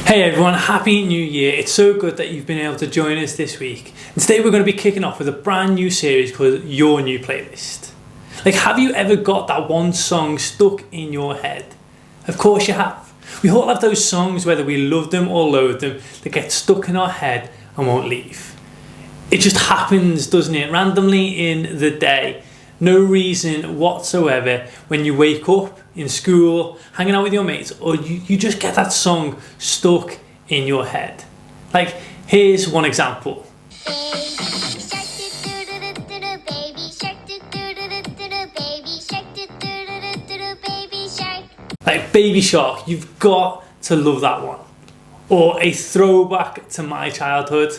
Hey everyone, Happy New Year. It's so good that you've been able to join us this week. And today we're going to be kicking off with a brand new series called Your New Playlist. Have you ever got that one song stuck in your head? Of course you have. We all have those songs, whether we love them or loathe them, that get stuck in our head and won't leave. It just happens, doesn't it? Randomly in the day. No reason whatsoever. When you wake up in school, hanging out with your mates, or you just get that song stuck in your head. Here's one example. Baby Shark, you've got to love that one. Or a throwback to my childhood.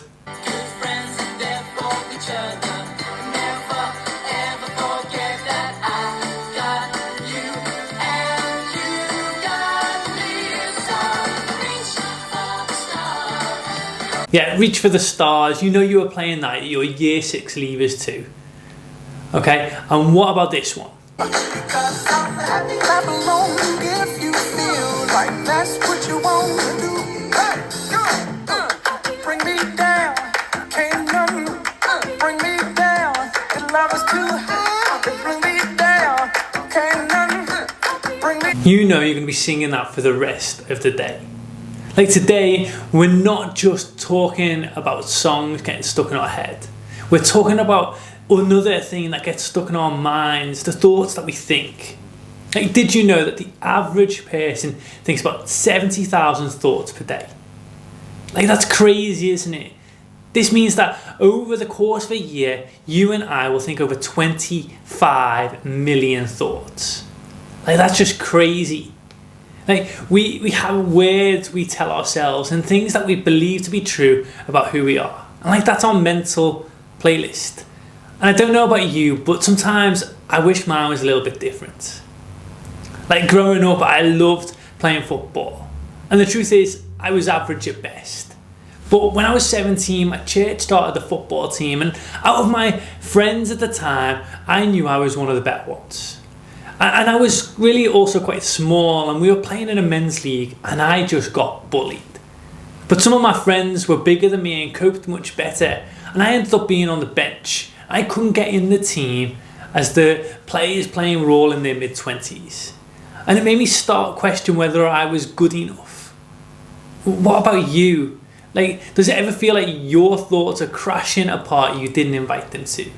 Yeah, Reach for the Stars. You know you were playing that at your Year 6 leavers too. Okay, and what about this one? You know you're going to be singing that for the rest of the day. Today, we're not just talking about songs getting stuck in our head. We're talking about another thing that gets stuck in our minds, the thoughts that we think. Did you know that the average person thinks about 70,000 thoughts per day? That's crazy, isn't it? This means that over the course of a year, you and I will think over 25 million thoughts. That's just crazy. We have words we tell ourselves and things that we believe to be true about who we are. And that's our mental playlist. And I don't know about you, but sometimes I wish mine was a little bit different. Growing up, I loved playing football. And the truth is, I was average at best. But when I was 17, my church started the football team. And out of my friends at the time, I knew I was one of the better ones. And I was really also quite small, and we were playing in a men's league, and I just got bullied. But some of my friends were bigger than me and coped much better, and I ended up being on the bench. I couldn't get in the team as the players playing were all in their mid-20s. And it made me start question whether I was good enough. What about you? Does it ever feel like your thoughts are crashing a party you didn't invite them to?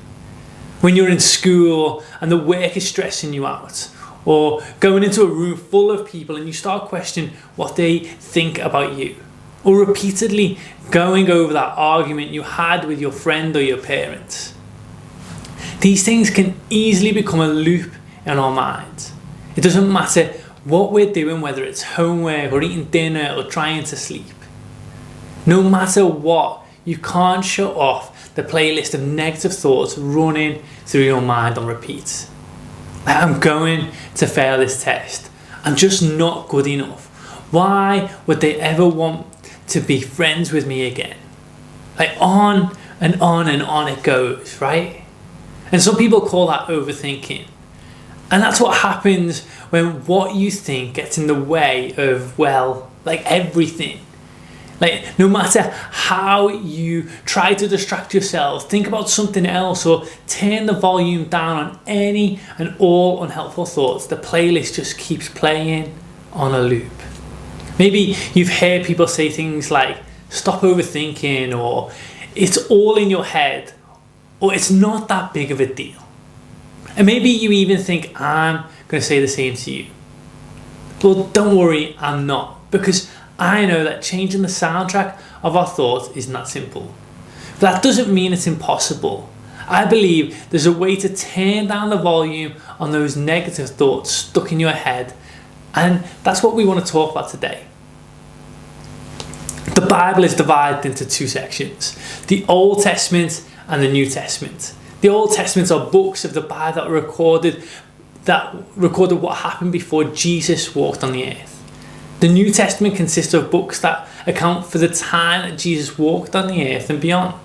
When you're in school and the work is stressing you out, or going into a room full of people and you start questioning what they think about you, or repeatedly going over that argument you had with your friend or your parents. These things can easily become a loop in our minds. It doesn't matter what we're doing, whether it's homework or eating dinner or trying to sleep. No matter what, you can't shut off the playlist of negative thoughts running through your mind on repeat. I'm going to fail this test. I'm just not good enough. Why would they ever want to be friends with me again? On and on and on it goes, right? And some people call that overthinking. And that's what happens when what you think gets in the way of, everything. No matter how you try to distract yourself, think about something else, or turn the volume down on any and all unhelpful thoughts, the playlist just keeps playing on a loop. Maybe you've heard people say things like, stop overthinking, or it's all in your head, or it's not that big of a deal. And maybe you even think I'm going to say the same to you. Well, don't worry, I'm not, because I know that changing the soundtrack of our thoughts isn't that simple. But that doesn't mean it's impossible. I believe there's a way to turn down the volume on those negative thoughts stuck in your head, and that's what we want to talk about today. The Bible is divided into two sections, the Old Testament and the New Testament. The Old Testament are books of the Bible that recorded what happened before Jesus walked on the earth. The New Testament consists of books that account for the time that Jesus walked on the earth and beyond.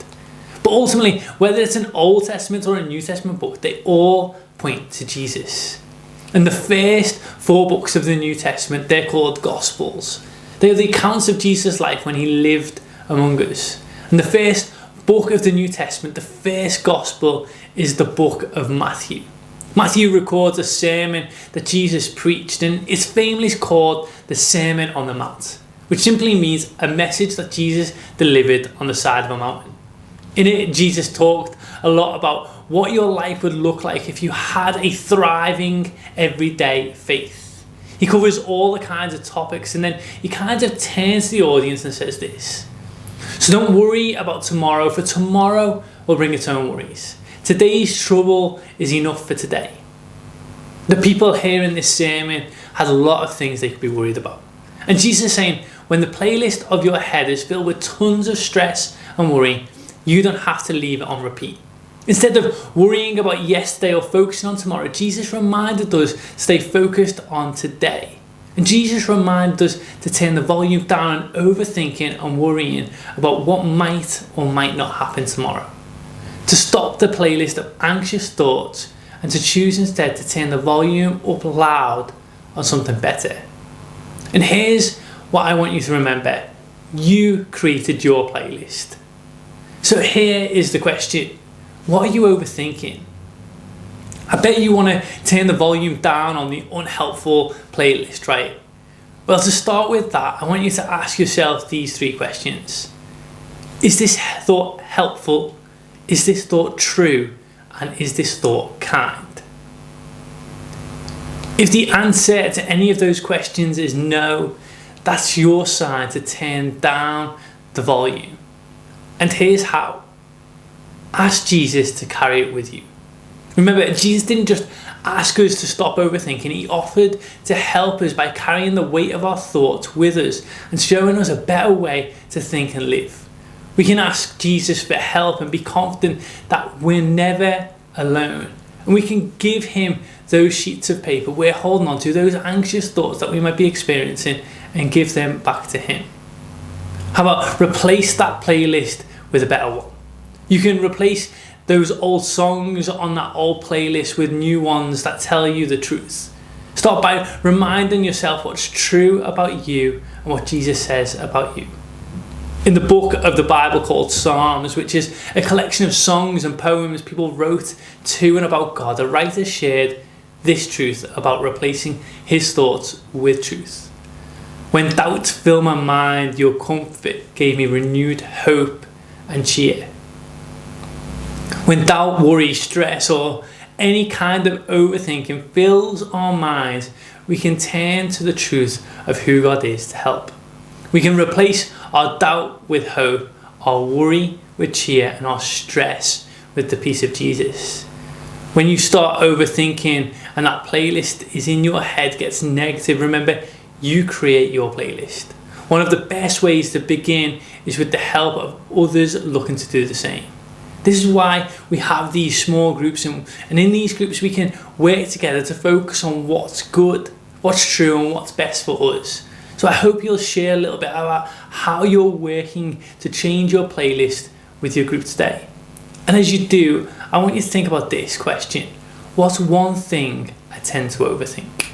But ultimately, whether it's an Old Testament or a New Testament book, they all point to Jesus. And the first 4 books of the New Testament, they're called Gospels. They are the accounts of Jesus' life when he lived among us. And the first book of the New Testament, the first gospel, is the book of Matthew. Matthew records a sermon that Jesus preached, and it's famously called the Sermon on the Mount, which simply means a message that Jesus delivered on the side of a mountain. In it, Jesus talked a lot about what your life would look like if you had a thriving, everyday faith. He covers all the kinds of topics, and then he kind of turns to the audience and says this: so don't worry about tomorrow, for tomorrow will bring its own worries. Today's trouble is enough for today. The people hearing this sermon had a lot of things they could be worried about. And Jesus is saying, when the playlist of your head is filled with tons of stress and worry, you don't have to leave it on repeat. Instead of worrying about yesterday or focusing on tomorrow, Jesus reminded us to stay focused on today. And Jesus reminded us to turn the volume down on overthinking and worrying about what might or might not happen tomorrow. To stop the playlist of anxious thoughts and to choose instead to turn the volume up loud on something better. And here's what I want you to remember. You created your playlist. So here is the question. What are you overthinking? I bet you want to turn the volume down on the unhelpful playlist, right? Well, to start with that, I want you to ask yourself these 3 questions. Is this thought helpful? Is this thought true? And is this thought kind? If the answer to any of those questions is no, that's your sign to turn down the volume. And here's how. Ask Jesus to carry it with you. Remember, Jesus didn't just ask us to stop overthinking. He offered to help us by carrying the weight of our thoughts with us and showing us a better way to think and live. We can ask Jesus for help and be confident that we're never alone. And we can give him those sheets of paper we're holding on to, those anxious thoughts that we might be experiencing, and give them back to him. How about replace that playlist with a better one? You can replace those old songs on that old playlist with new ones that tell you the truth. Start by reminding yourself what's true about you and what Jesus says about you. In the book of the Bible called Psalms, which is a collection of songs and poems people wrote to and about God, the writer shared this truth about replacing his thoughts with truth. When doubts fill my mind, your comfort gave me renewed hope and cheer. When doubt, worry, stress, or any kind of overthinking fills our minds, we can turn to the truth of who God is to help. We can replace our doubt with hope, our worry with cheer, and our stress with the peace of Jesus. When you start overthinking and that playlist is in your head gets negative, remember, you create your playlist. One of the best ways to begin is with the help of others looking to do the same. This is why we have these small groups, and in these groups we can work together to focus on what's good, what's true, and what's best for us. So I hope you'll share a little bit about how you're working to change your playlist with your group today. And as you do, I want you to think about this question. What's one thing I tend to overthink?